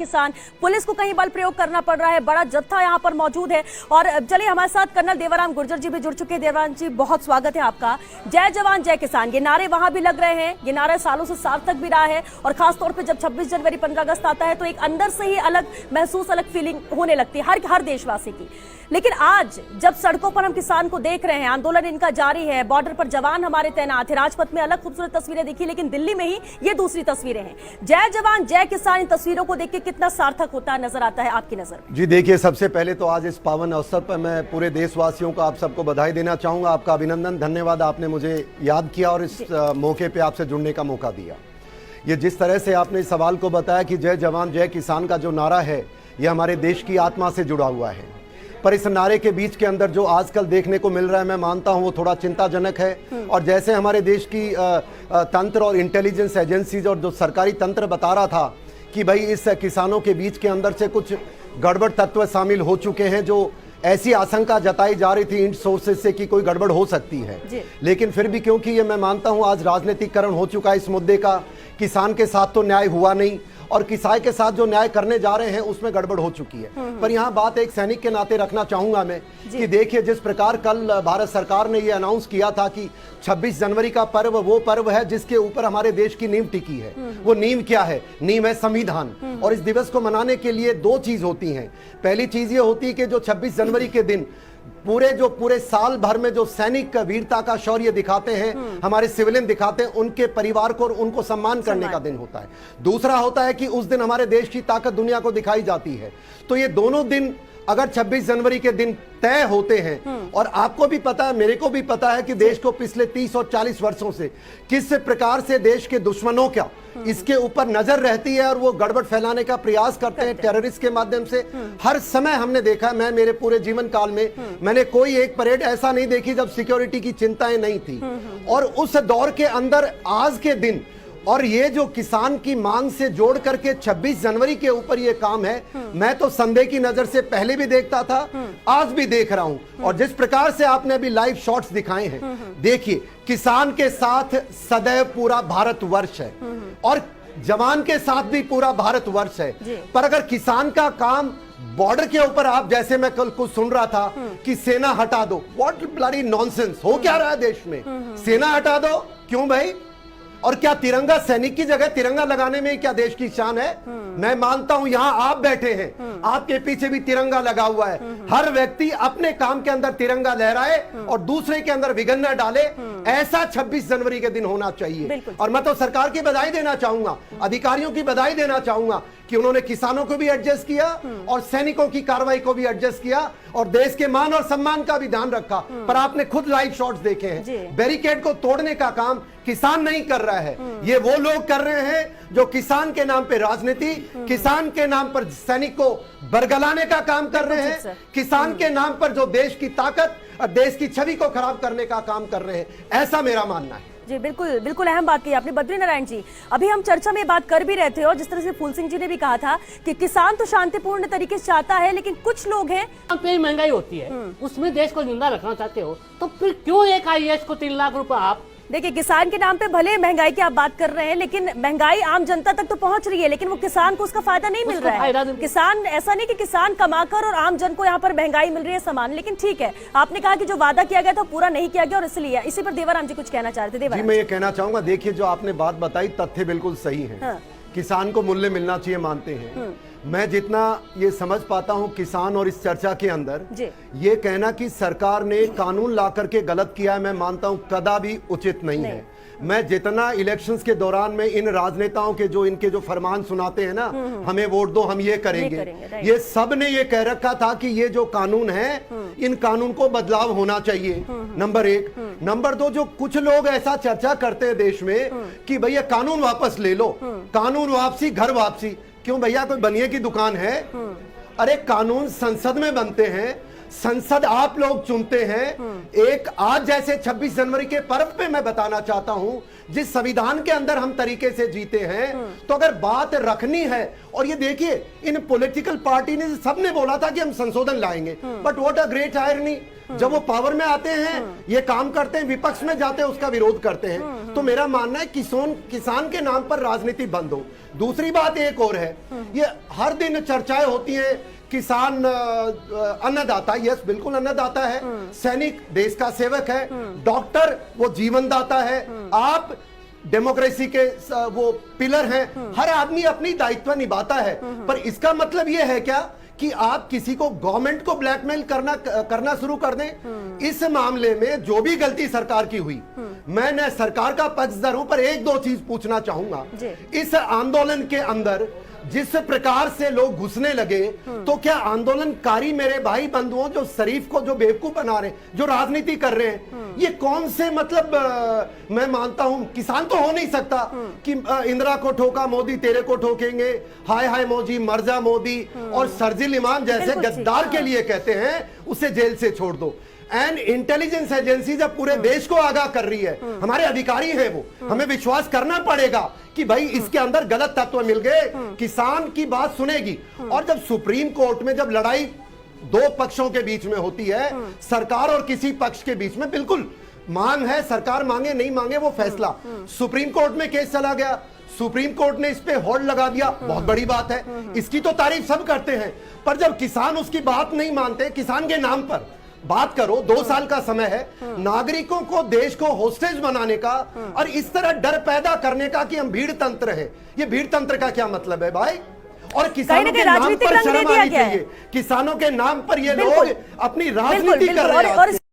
किसान पुलिस को कहीं बल प्रयोग करना पड़ रहा है। बड़ा जत्था यहां पर मौजूद है और चलिए हमारे साथ कर्नल देवाराम गुर्जर जी भी जुड़ चुके हैं। देवाराम जी बहुत स्वागत है आपका। जय जवान जय किसान ये नारे वहां भी लग रहे हैं, ये नारा सालों से सार्थक भी रहा है और खासतौर पे जब 26 जनवरी 15 अगस्त आता है तो एक अंदर से ही अलग महसूस, अलग फीलिंग होने लगती है हर देशवासी की। लेकिन आज जब सड़कों पर हम किसान को देख रहे हैं, आंदोलन इनका जारी है, बॉर्डर पर जवान हमारे तैनात है, राजपथ में अलग खूबसूरत तस्वीरें दिखी, लेकिन दिल्ली में ही ये दूसरी तस्वीरें हैं। जय जवान जय किसान इन तस्वीरों को देख के कितना सार्थक होता नजर आता है आपकी नजर में? जी देखिए, सबसे पहले तो आज इस पावन अवसर पर मैं पूरे देशवासियों को, आप सबको बधाई देना चाहूंगा। आपका अभिनंदन, धन्यवाद, आपने मुझे याद किया और इस मौके पे आपसे जुड़ने का मौका दिया। ये जिस तरह से आपने इस सवाल को बताया कि जय जवान जय किसान का जो नारा है ये हमारे देश की आत्मा से जुड़ा हुआ है, पर इस नारे के बीच के अंदर जो आजकल देखने को मिल रहा है मैं मानता हूं वो थोड़ा चिंताजनक है। और जैसे हमारे देश की तंत्र और इंटेलिजेंस एजेंसीज और जो सरकारी तंत्र बता रहा था कि भाई इस किसानों के बीच के अंदर से कुछ गड़बड़ तत्व शामिल हो चुके हैं, जो ऐसी आशंका जताई जा रही थी इन सोर्सेज से कि कोई गड़बड़ हो सकती है। लेकिन फिर भी क्योंकि ये मैं मानता हूं आज राजनीतिकरण हो चुका है इस मुद्दे का, किसान के साथ तो न्याय हुआ नहीं और किसान के साथ जो न्याय करने जा रहे हैं उसमें गड़बड़ हो चुकी है। पर यहाँ बात एक सैनिक के नाते रखना चाहूंगा मैं कि देखिए, जिस प्रकार कल भारत सरकार ने ये अनाउंस किया था कि 26 जनवरी का पर्व वो पर्व है जिसके ऊपर हमारे देश की नींव टिकी है। वो नींव क्या है? नींव है संविधान। और इस दिवस को मनाने के लिए दो चीज होती हैं। पहली चीज ये होती है कि जो 26 जनवरी के दिन पूरे साल भर में जो सैनिक वीरता का शौर्य दिखाते हैं, हमारे सिविलियन दिखाते हैं, उनके परिवार को और उनको सम्मान करने का दिन होता है। दूसरा होता है कि उस दिन हमारे देश की ताकत दुनिया को दिखाई जाती है। तो ये दोनों दिन अगर 26 जनवरी के दिन तय होते हैं, और आपको भी पता है, मेरे को भी पता है कि देश को पिछले 30 और 40 वर्षों से किस प्रकार से देश के दुश्मनों का इसके ऊपर नजर रहती है और वो गड़बड़ फैलाने का प्रयास करते हैं टेररिस्ट के माध्यम से। हर समय हमने देखा, मैं मेरे पूरे जीवन काल में मैंने कोई एक परेड ऐसा नहीं देखी जब सिक्योरिटी की चिंताएं नहीं थी। और उस दौर के अंदर आज के दिन और ये जो किसान की मांग से जोड़ करके 26 जनवरी के ऊपर ये काम है, मैं तो संदेह की नजर से पहले भी देखता था, आज भी देख रहा हूं। और जिस प्रकार से आपने अभी लाइव शॉट्स दिखाए हैं, देखिए किसान के साथ सदैव पूरा भारतवर्ष है और जवान के साथ भी पूरा भारतवर्ष है। पर अगर किसान का काम बॉर्डर के ऊपर, आप जैसे मैं कल कुछ सुन रहा था कि सेना हटा दो, व्हाट ब्लडी नॉनसेंस, हो क्या रहा है देश में? सेना हटा दो क्यों भाई? और क्या तिरंगा सैनिक की जगह तिरंगा लगाने में क्या देश की शान है? मैं मानता हूं यहां आप बैठे हैं, आपके पीछे भी तिरंगा लगा हुआ है। हर व्यक्ति अपने काम के अंदर तिरंगा लहराए और दूसरे के अंदर विघन न डाले, ऐसा 26 जनवरी के दिन होना चाहिए। और मैं तो सरकार की बधाई देना चाहूंगा, अधिकारियों की बधाई देना चाहूंगा कि उन्होंने किसानों को भी एडजस्ट किया और सैनिकों की कार्रवाई को भी एडजस्ट किया और देश के मान और सम्मान का भी ध्यान रखा। पर आपने खुद लाइव शॉट्स देखे हैं, बैरिकेड को तोड़ने का काम किसान नहीं कर रहा है, ये वो लोग कर रहे हैं जो किसान के नाम पे राजनीति, किसान के नाम पर सैनिक को बरगलाने का काम कर रहे हैं, किसान के नाम पर जो देश की ताकत और देश की छवि को खराब करने का काम कर रहे हैं, ऐसा मेरा मानना है। जी बिल्कुल अहम बात की आपने बद्री नारायण जी। अभी हम चर्चा में बात कर भी रहे थे और जिस तरह से फूल सिंह जी ने भी कहा था कि किसान तो शांतिपूर्ण तरीके से चाहता है, लेकिन कुछ लोग हैं पे महंगाई होती है उसमें देश को जिंदा रखना चाहते हो, तो फिर क्यों एक IAS को 3 लाख रुपए आप? देखिए, किसान के नाम पे भले महंगाई की आप बात कर रहे हैं, लेकिन महंगाई आम जनता तक तो पहुंच रही है, लेकिन वो किसान को उसका फायदा नहीं मिल रहा है। किसान, ऐसा नहीं कि किसान कमाकर और आम जन को यहाँ पर महंगाई मिल रही है सामान। लेकिन ठीक है, आपने कहा कि जो वादा किया गया था पूरा नहीं किया गया और इसलिए इसी पर देवाराम जी कुछ कहना चाह रहे थे। देवाराम जी, मैं ये कहना चाहूंगा, देखिए जो आपने बात बताई तथ्य बिल्कुल सही है। किसान को मूल्य मिलना चाहिए, मानते हैं। मैं जितना ये समझ पाता हूं किसान और इस चर्चा के अंदर ये कहना कि सरकार ने कानून ला करके गलत किया है, मैं मानता हूं कदापि उचित नहीं है। मैं जितना इलेक्शंस के दौरान में इन राजनेताओं के जो इनके जो फरमान सुनाते हैं ना, हमें वोट दो, हम ये करेंगे, ये सब ने ये कह रखा था कि ये जो कानून है इन कानून को बदलाव होना चाहिए, नंबर 1। नंबर 2, जो कुछ लोग ऐसा चर्चा करते हैं देश में कि भैया कानून वापस ले लो, कानून वापसी घर वापसी। क्यों भैया, कोई बनिए की दुकान है? अरे कानून संसद में बनते हैं, संसद आप लोग चुनते हैं। एक आज जैसे 26 जनवरी के पर्व पे मैं बताना चाहता हूं, जिस संविधान के अंदर हम तरीके से जीते हैं, तो अगर बात रखनी है, और ये देखिए इन पॉलिटिकल पार्टी ने सबने बोला था कि हम संशोधन लाएंगे, but what a great irony, जब वो पावर में आते हैं ये काम करते हैं, विपक्ष में जाते हैं उसका विरोध करते हैं। तो मेरा मानना है किसान के नाम पर राजनीति बंद हो। दूसरी बात एक और है, ये हर दिन चर्चाएं होती हैं, किसान अन्नदाता, यस बिल्कुल अन्नदाता है, सैनिक देश का सेवक है, डॉक्टर वो जीवनदाता है, आप डेमोक्रेसी के वो पिलर हैं, हर आदमी अपनी दायित्व निभाता है। पर इसका मतलब ये है क्या कि आप किसी को, गवर्नमेंट को ब्लैकमेल करना शुरू कर दें? इस मामले में जो भी गलती सरकार की हुई, मैं न सरकार का पक्षधर हूं, पर एक दो चीज पूछना चाहूंगा। इस आंदोलन के अंदर जिस प्रकार से लोग घुसने लगे, तो क्या आंदोलनकारी मेरे भाई बंधुओं जो शरीफ को जो बेवकूफ बना रहे, जो राजनीति कर रहे हैं, ये कौन से मतलब मैं मानता हूं किसान तो हो नहीं सकता कि इंदिरा को ठोका मोदी तेरे को ठोकेंगे, हाय हाय मोदी मर जा मोदी, और सरजिल इमाम जैसे गद्दार के लिए कहते हैं उसे जेल से छोड़ दो। एंड इंटेलिजेंस एजेंसी जब पूरे देश को आगाह कर रही है, हमारे अधिकारी हैं वो, हमें विश्वास करना पड़ेगा कि भाई इसके अंदर गलत तत्व मिल गए, किसान की बात सुनेगी। और जब सुप्रीम कोर्ट में जब लड़ाई दो पक्षों के बीच में होती है, सरकार और किसी पक्ष के बीच में, बिल्कुल मांग है, सरकार मांगे नहीं मांगे वो फैसला, सुप्रीम कोर्ट में केस चला गया, सुप्रीम कोर्ट ने इस पे होल्ड लगा दिया, बहुत बड़ी बात है, इसकी तो तारीफ सब करते हैं। पर जब किसान उसकी बात नहीं मानते, किसान के नाम पर बात करो, 2 साल का समय है नागरिकों को, देश को होस्टेज बनाने का, और इस तरह डर पैदा करने का कि हम भीड़ तंत्र है। ये भीड़ तंत्र का क्या मतलब है भाई? और किसानों के नाम पर शर्म आनी चाहिए, किसानों के नाम पर ये लोग अपनी राजनीति कर रहे हैं।